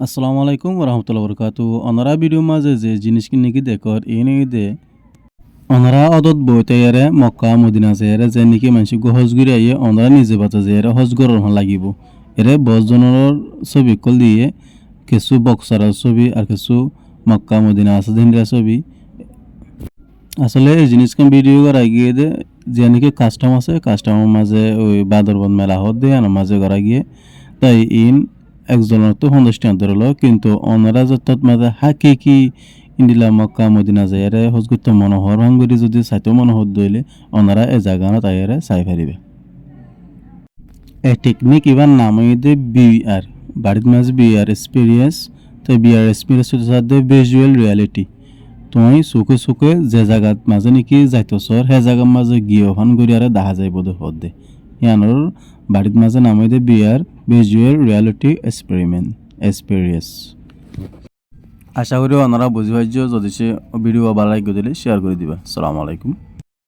আসসালামু আলাইকুম রহমতুল্লাহ বরকাতু অনারা ভিডিও মাঝে যে জিনিস কিনে দেখর এই নিয়ে দে অনারা অদত বইতে এরে মক্কা মদিনা যেরে যে নাকি মানুষ হজ ঘুরে আইয়ে অনারা নিজে বাতা যে এরে হজ গরর লাগিব এরে 10 জনের ছবি কল দিয়ে কিছু বক্সারের ছবি আর কিছু মক্কা মদিনা আছে দিনরা ছবি আসলে এই জিনিসকে ভিডিও করা গিয়ে দে যে নাকি কাস্টম আছে কাস্টমার মাঝে ওই বাদরবন মেলা হত দিয়ে মাঝে করা গিয়ে তাই ইন একজনের তো সন্তুষ্টি ধরলো কিন্তু অনারা যত মাঝে হাকিকি ইন্দিলা মক্কা মদিনা যাইয়ারে হজগুত মনোহর হাঙ্গুরি যদি চাইতো মনোহর দইলে ওনারা এ জায়গা তাইয়ারে চাই পারিবে এ টেকনিক ইবার নাম হইতে বিআর বাড়ির মাঝে বিআর এক্সপিরিয়েন্স তো বিআর এক্সপিরিয়েন্স সাথে ভিজুয়াল রিয়ালিটি তুই চুকে চুকে যে জায়গাত মাঝে নাকি যাইতছর সে জায়গার মাঝে গিয়ে ওখান করি আরে দেখা যাইব হদ দে ইয়ানোর বাড়ির মাঝে নাম হইতে বিআর ভিজুয়াল রিয়ালিটি এক্সপিরিয়েন্স আশা করি ওনারা বুঝি পাইছ যদি সে ভিডিও ভালো লাগে দিলে শেয়ার করে দিবা আসসালামু আলাইকুম।